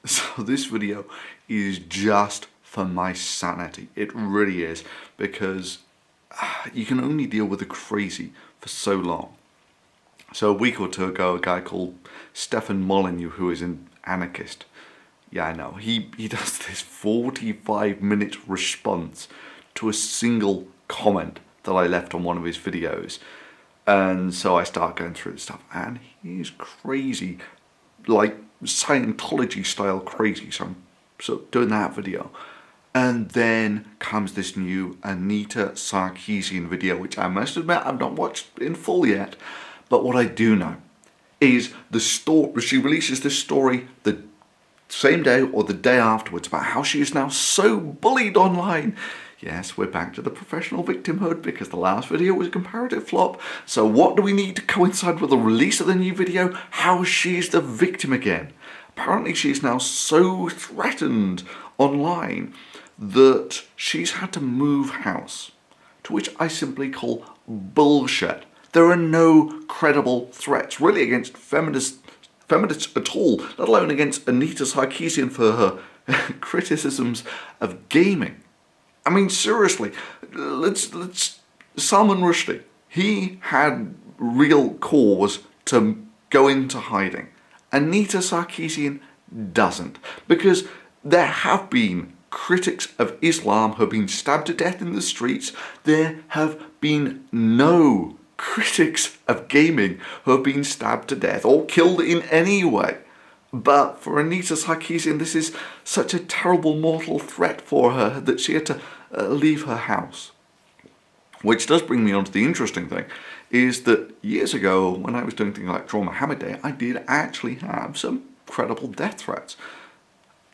So this video is just for my sanity. It really is, because you can only deal with the crazy for so long. So a week or two ago, a guy called Stefan Molyneux, who is an anarchist, yeah, I know, he does this 45-minute response to a single comment that I left on one of his videos. And so I start going through the stuff, and he's crazy, like Scientology style crazy. So I'm sort of doing that video. And then comes this new Sanitys Sake video, which I must admit I've not watched in full yet. But what I do know is the story. She releases this story the same day or the day afterwards about how she is now so bullied online. Yes, we're back to the professional victimhood because the last video was a comparative flop. So what do we need to coincide with the release of the new video? How she's the victim again. Apparently she is now so threatened online that she's had to move house, to which I simply call bullshit. There are no credible threats really against feminists at all, let alone against Sanitys Sake for her criticisms of gaming. I mean, seriously, let's Salman Rushdie, he had real cause to go into hiding. Sanitys Sake doesn't, because there have been critics of Islam who have been stabbed to death in the streets. There have been no critics of gaming who have been stabbed to death or killed in any way. But for Sanitys Sake, this is such a terrible mortal threat for her that she had to leave her house. Which does bring me on to the interesting thing, is that years ago, when I was doing things like Draw Muhammad Day, I did actually have some credible death threats.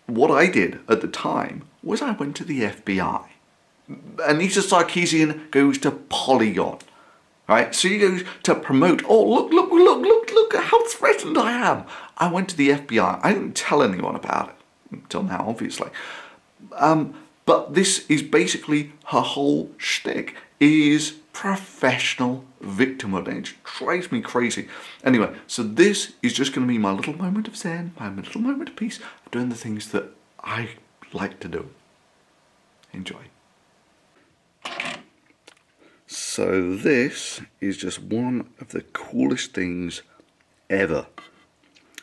What I did at the time was I went to the FBI. Sanitys Sake goes to Polygon. Right, so you go to promote, oh look at how threatened I am. I went to the FBI. I didn't tell anyone about it, until now obviously. But this is basically her whole shtick, is professional victimhood, and it drives me crazy. Anyway, so this is just going to be my little moment of zen, my little moment of peace, of doing the things that I like to do. Enjoy. So this is just one of the coolest things ever.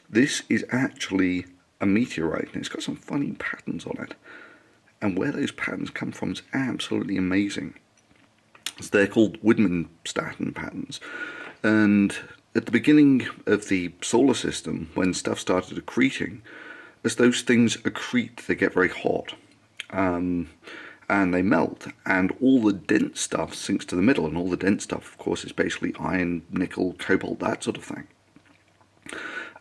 This is actually a meteorite, and it's got some funny patterns on it. And where those patterns come from is absolutely amazing. So they're called Widmanstatten patterns. And at the beginning of the solar system, when stuff started accreting, as those things accrete, they get very hot. And they melt, and all the dense stuff sinks to the middle, and all the dense stuff, of course, is basically iron, nickel, cobalt, that sort of thing.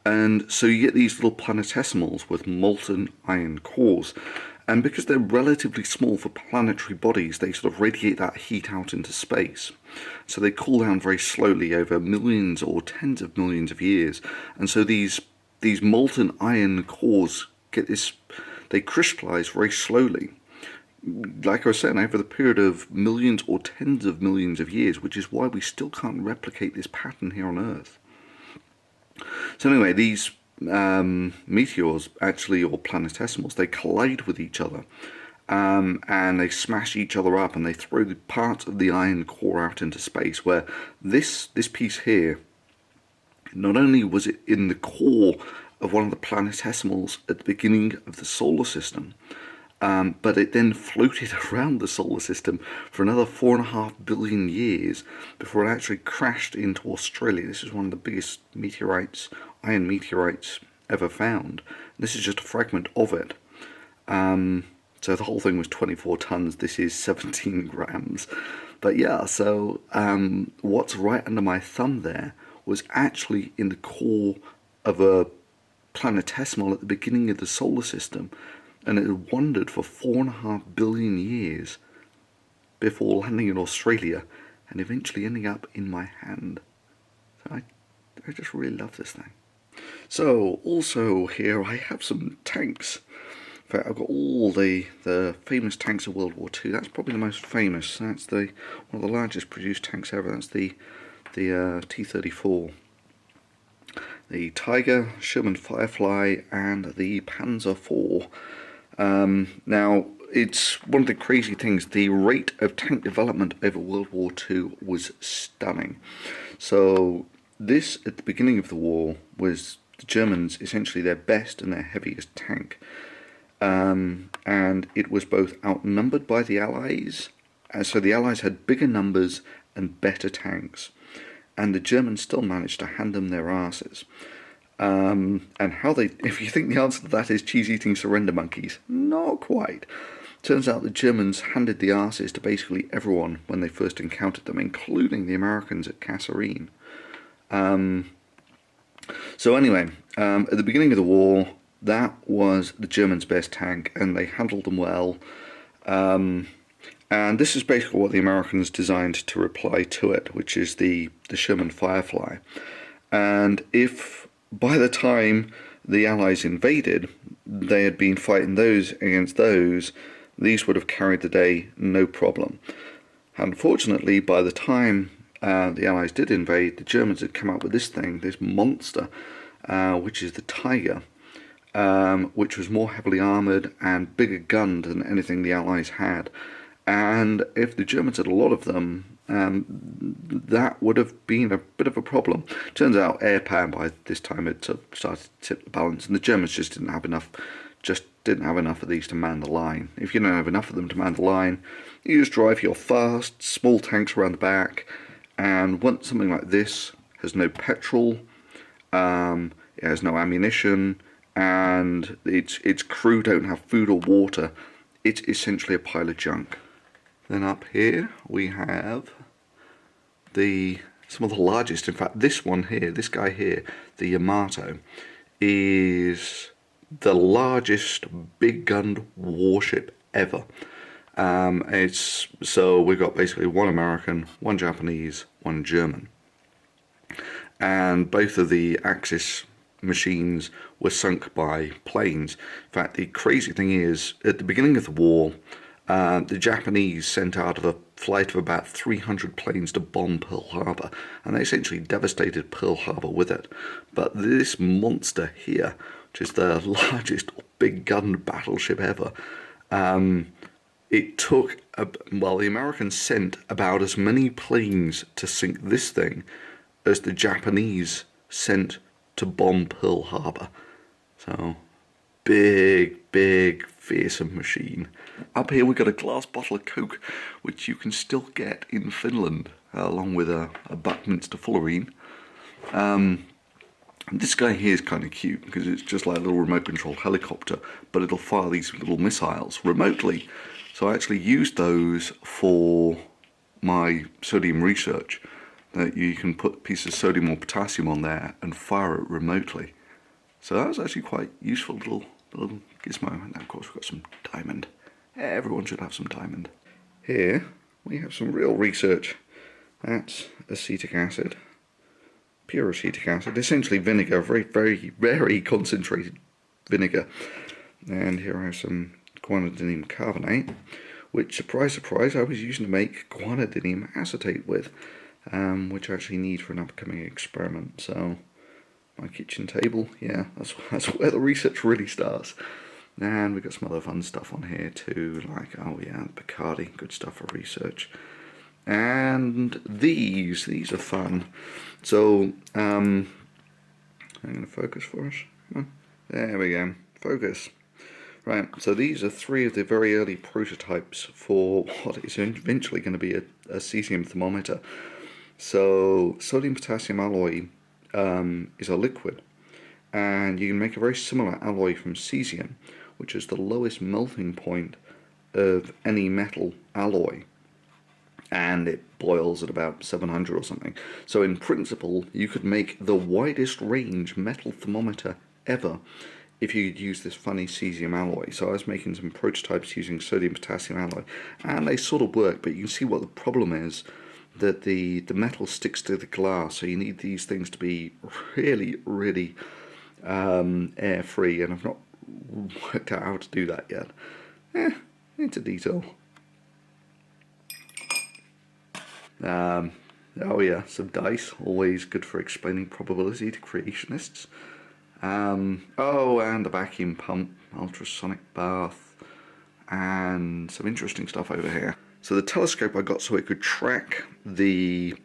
And so you get these little planetesimals with molten iron cores, and because they're relatively small for planetary bodies, they sort of radiate that heat out into space. So they cool down very slowly over millions or tens of millions of years, and so these molten iron cores get this, they crystallize very slowly. Like I was saying, over the period of millions or tens of millions of years, which is why we still can't replicate this pattern here on Earth. So anyway, these meteors, actually, or planetesimals, they collide with each other, and they smash each other up, and they throw the parts of the iron core out into space, where this piece here, not only was it in the core of one of the planetesimals at the beginning of the solar system, but it then floated around the solar system for another 4.5 billion years before it actually crashed into Australia. This is one of the biggest meteorites, iron meteorites, ever found. This is just a fragment of it. So the whole thing was 24 tons. This is 17 grams. But yeah, so what's right under my thumb there was actually in the core of a planetesimal at the beginning of the solar system. And it had wandered for 4.5 billion years before landing in Australia and eventually ending up in my hand. So I just really love this thing. So also here I have some tanks. In fact, I've got all the famous tanks of World War II. That's probably the most famous. That's one of the largest produced tanks ever. That's the T-34. the Tiger, Sherman Firefly, and the Panzer IV. Now, it's one of the crazy things. The rate of tank development over World War II was stunning. So this, at the beginning of the war, was the Germans essentially their best and their heaviest tank. And it was both outnumbered by the Allies, so the Allies had bigger numbers and better tanks, and the Germans still managed to hand them their asses. And how they, if you think the answer to that is cheese-eating surrender monkeys, not quite. Turns out the Germans handed the asses to basically everyone when they first encountered them, including the Americans at Kasserine. So anyway, at the beginning of the war, that was the Germans' best tank, and they handled them well. And this is basically what the Americans designed to reply to it, which is the Sherman Firefly. And if by the time the Allies invaded, they had been fighting those against those, these would have carried the day no problem. Unfortunately, by the time the Allies did invade, the Germans had come up with this thing, this monster, which is the Tiger, which was more heavily armoured and bigger gunned than anything the Allies had. And if the Germans had a lot of them, that would have been a bit of a problem. Turns out air power by this time had started to tip the balance, and the Germans just didn't have enough of these to man the line. If you don't have enough of them to man the line, you just drive your fast, small tanks around the back, and once something like this has no petrol, it has no ammunition, and its crew don't have food or water, it's essentially a pile of junk. Then up here we have some of the largest, in fact this one here, this guy here, the Yamato, is the largest big gunned warship ever. So we've got basically one American, one Japanese, one German, and both of the Axis machines were sunk by planes. In fact, the crazy thing is, at the beginning of the war, the Japanese sent out a flight of about 300 planes to bomb Pearl Harbor, and they essentially devastated Pearl Harbor with it. But this monster here, which is the largest big gunned battleship ever, it took, the Americans sent about as many planes to sink this thing as the Japanese sent to bomb Pearl Harbor. So, big, fearsome machine. Up here we've got a glass bottle of Coke, which you can still get in Finland, along with a Buckminster Fullerene. This guy here is kind of cute, because it's just like a little remote-controlled helicopter, but it'll fire these little missiles remotely. So I actually used those for my sodium research, that you can put pieces of sodium or potassium on there and fire it remotely. So that was actually quite useful little gizmo. And of course we've got some diamond. Everyone should have some diamond. Here we have some real research. That's acetic acid, pure acetic acid, essentially vinegar, very concentrated vinegar. And here I have some guanidinium carbonate, which, surprise surprise, I was using to make guanidinium acetate with, which I actually need for an upcoming experiment. So my kitchen table, yeah, that's where the research really starts. And we've got some other fun stuff on here too, like, oh yeah, Bacardi, good stuff for research. And these are fun. So, I'm going to focus for us. There we go, focus. Right, so these are 3 of the very early prototypes for what is eventually going to be a cesium thermometer. So, sodium-potassium alloy is a liquid, and you can make a very similar alloy from cesium, which is the lowest melting point of any metal alloy, and it boils at about 700 or something. So in principle, you could make the widest range metal thermometer ever if you could use this funny cesium alloy. So I was making some prototypes using sodium-potassium alloy, and they sort of work, but you can see what the problem is, that the metal sticks to the glass, so you need these things to be really air-free, and I've not worked out how to do that yet. It's a detail. Oh yeah, some dice, always good for explaining probability to creationists. Oh, and the vacuum pump, ultrasonic bath, and some interesting stuff over here. So the telescope I got so it could track the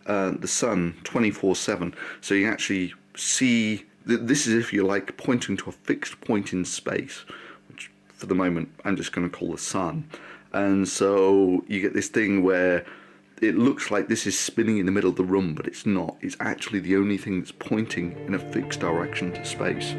sun 24/7, so you actually see. This is, if you like, pointing to a fixed point in space, which for the moment I'm just going to call the sun. And so you get this thing where it looks like this is spinning in the middle of the room, but it's not. It's actually the only thing that's pointing in a fixed direction to space.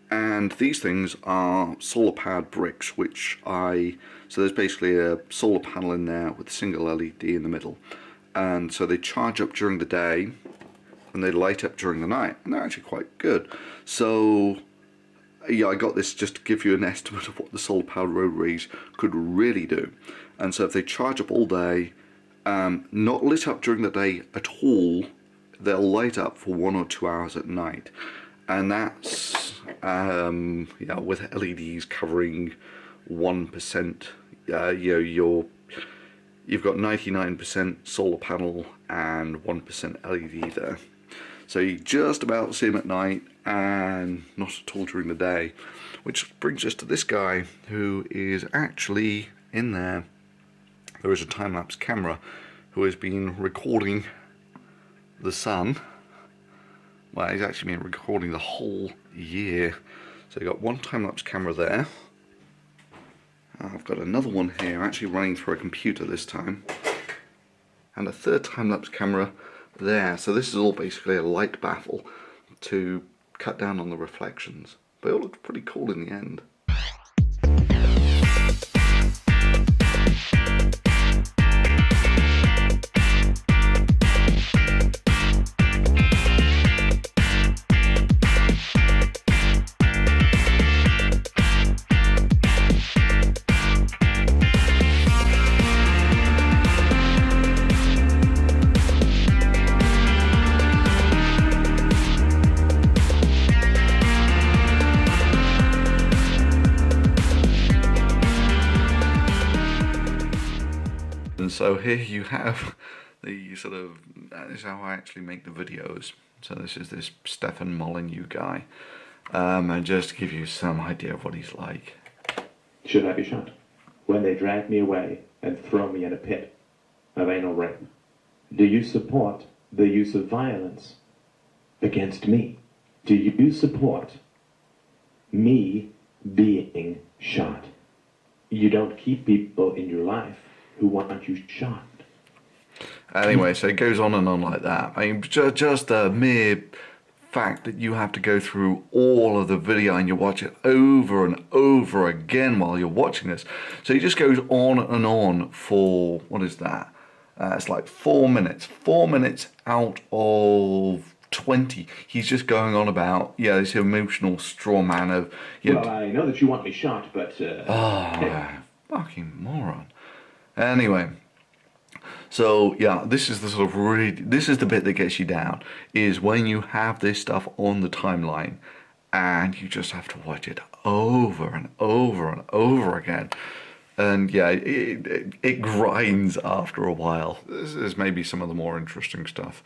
And these things are solar powered bricks, so there's basically a solar panel in there with a single LED in the middle, and so they charge up during the day and they light up during the night, and they're actually quite good. So yeah, I got this just to give you an estimate of what the solar powered rotaries could really do. And so if they charge up all day, not lit up during the day at all, they'll light up for 1 or 2 hours at night. And that's yeah, with LEDs covering 1%. You've got 99% solar panel and 1% LED there. So you just about see them at night and not at all during the day. Which brings us to this guy, who is actually in there. There is a time-lapse camera who has been recording the sun. Well, he's actually been recording the whole year. So you've got one time-lapse camera there. I've got another one here, actually running through a computer this time. And a third time-lapse camera there. So this is all basically a light baffle to cut down on the reflections. But it all looks pretty cool in the end. And so here you have the sort of, that is how I actually make the videos. So this is this Stefan Molyneux guy. And just to give you some idea of what he's like. Should I be shot when they drag me away and throw me in a pit of anal rape? Do you support the use of violence against me? Do you support me being shot? You don't keep people in your life who want you shot. Anyway, so it goes on and on like that. I mean, just the mere fact that you have to go through all of the video and you watch it over and over again while you're watching this. So he just goes on and on for, what is that? It's like 4 minutes. 4 minutes out of 20. He's just going on about, yeah, this emotional straw man of... Well, I know that you want me shot, but... Oh, fucking moron. Anyway, so yeah, this is the sort of really, this is the bit that gets you down, is when you have this stuff on the timeline and you just have to watch it over and over and over again. And yeah, it grinds after a while. This is maybe some of the more interesting stuff.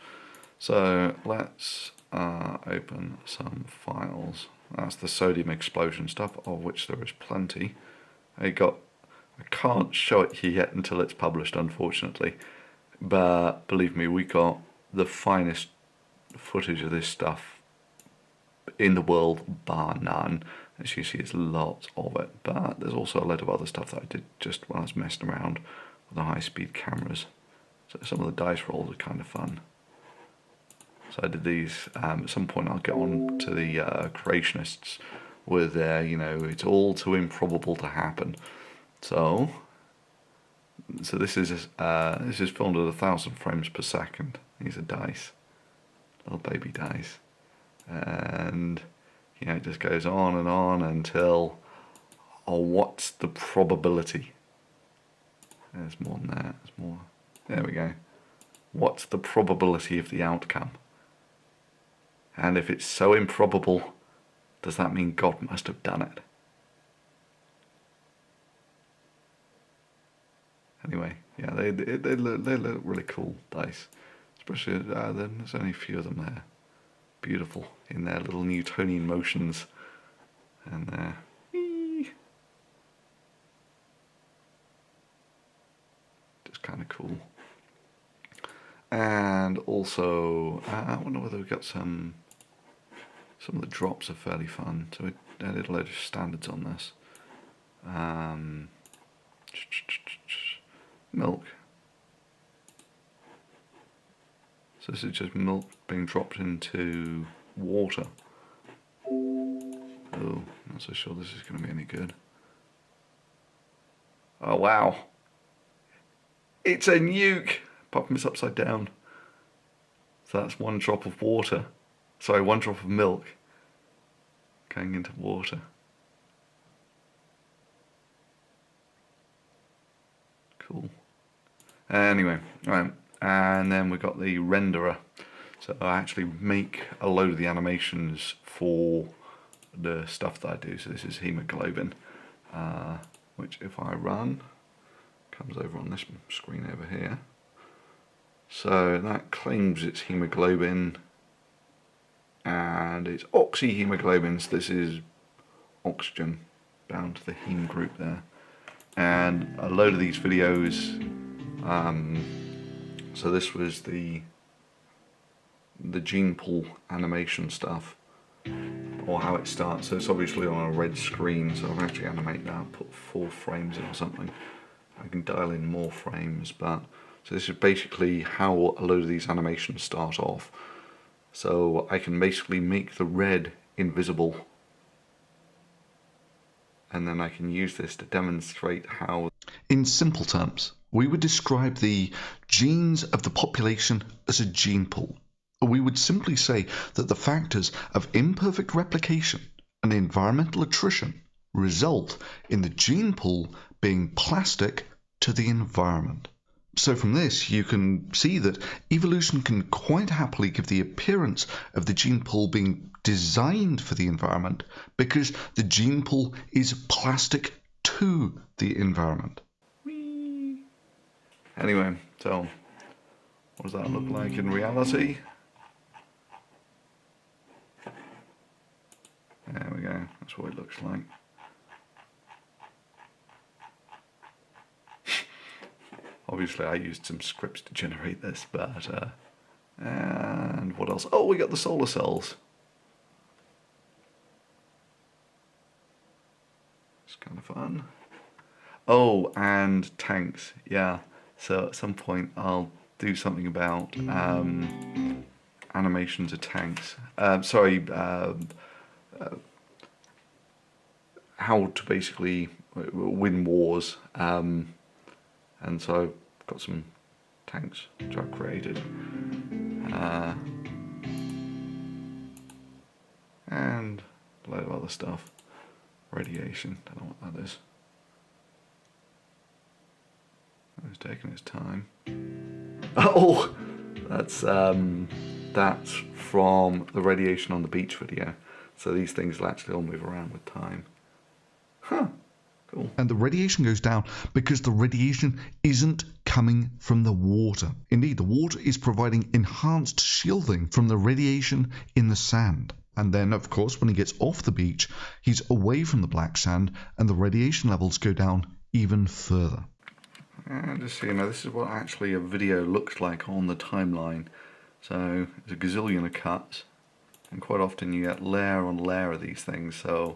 So let's open some files. That's the sodium explosion stuff, of which there is plenty. I can't show it here yet until it's published, unfortunately. But believe me, we got the finest footage of this stuff in the world, bar none. As you see, there's lots of it. But there's also a lot of other stuff that I did just when I was messing around with the high-speed cameras. So some of the dice rolls are kind of fun. So I did these. At some point, I'll get on to the creationists with their, you know, it's all too improbable to happen. So this is filmed at 1,000 frames per second. These are dice, little baby dice, and you know, it just goes on and on until, oh, what's the probability? There's more than that. There's more. There we go. What's the probability of the outcome? And if it's so improbable, does that mean God must have done it? Anyway, yeah, they look really cool dice. Especially, there's only a few of them there. Beautiful in their little Newtonian motions. And there. Just kind of cool. And also, I wonder whether we've got some of the drops are fairly fun. So we added a load of standards on this. Milk. So this is just milk being dropped into water. Oh, not so sure this is going to be any good. Oh wow. It's a nuke! Apart from it's upside down. So that's one drop of water. Sorry, one drop of milk going into water. Cool. Anyway, right. And then we've got the renderer. So I actually make a load of the animations for the stuff that I do. So this is hemoglobin, which if I run, comes over on this screen over here. So that claims it's hemoglobin, and it's oxyhemoglobin. So this is oxygen bound to the heme group there. And a load of these videos, so this was the gene pool animation stuff, or how it starts. So it's obviously on a red screen, so I've actually animated that, put 4 frames in or something. I can dial in more frames, but so this is basically how a load of these animations start off. So I can basically make the red invisible, and then I can use this to demonstrate how... In simple terms, we would describe the genes of the population as a gene pool. We would simply say that the factors of imperfect replication and environmental attrition result in the gene pool being plastic to the environment. So from this you can see that evolution can quite happily give the appearance of the gene pool being designed for the environment, because the gene pool is plastic to the environment. Whee! Anyway, so what does that look like in reality? There we go, that's what it looks like. Obviously I used some scripts to generate this, but and what else? Oh, we got the solar cells. It's kind of fun. Oh, and tanks, yeah. So at some point I'll do something about animations of tanks. How to basically win wars. And so I've got some tanks which I've created. And a load of other stuff. Radiation, don't know what that is. It's taking its time. Oh! That's from the radiation on the beach video. So these things will actually all move around with time. Huh. Cool. And the radiation goes down because the radiation isn't coming from the water. Indeed, the water is providing enhanced shielding from the radiation in the sand. And then, of course, when he gets off the beach, he's away from the black sand, and the radiation levels go down even further. And just so you know, this is what actually a video looks like on the timeline. So there's a gazillion of cuts, and quite often you get layer on layer of these things. So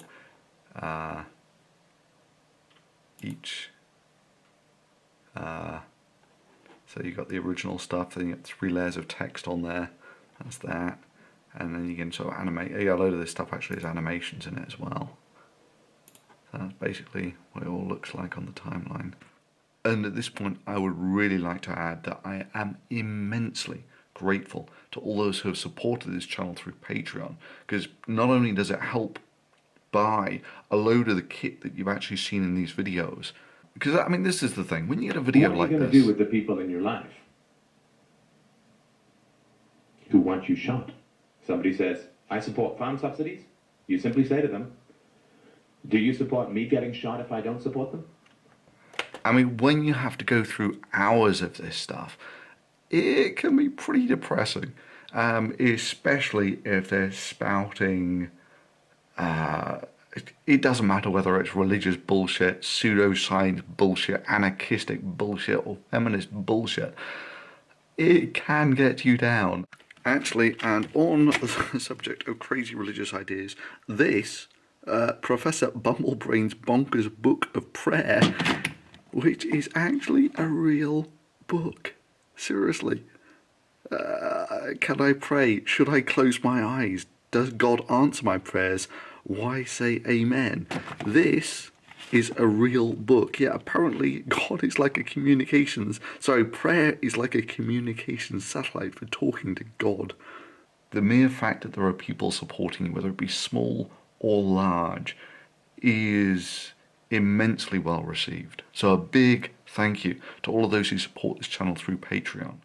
so you've got the original stuff, then you get 3 layers of text on there, that's that, and then you can sort of animate. A load of this stuff actually has animations in it as well. So that's basically what it all looks like on the timeline. And at this point I would really like to add that I am immensely grateful to all those who have supported this channel through Patreon, because not only does it help buy a load of the kit that you've actually seen in these videos, because I mean, this is the thing, when you get a video like this... What are you going to do with the people in your life? who want you shot. Somebody says, I support farm subsidies. You simply say to them, do you support me getting shot if I don't support them? I mean, when you have to go through hours of this stuff, it can be pretty depressing, especially if they're spouting. It doesn't matter whether it's religious bullshit, pseudoscience bullshit, anarchistic bullshit, or feminist bullshit. It can get you down. Actually, and on the subject of crazy religious ideas, this Professor Bumblebrain's Bonkers Book of Prayer, which is actually a real book. Seriously. Can I pray? Should I close my eyes? Does God answer my prayers? Why say amen? This is a real book. Yeah, apparently God is like a prayer is like a communications satellite for talking to God. The mere fact that there are people supporting you, whether it be small or large, is immensely well received. So a big thank you to all of those who support this channel through Patreon.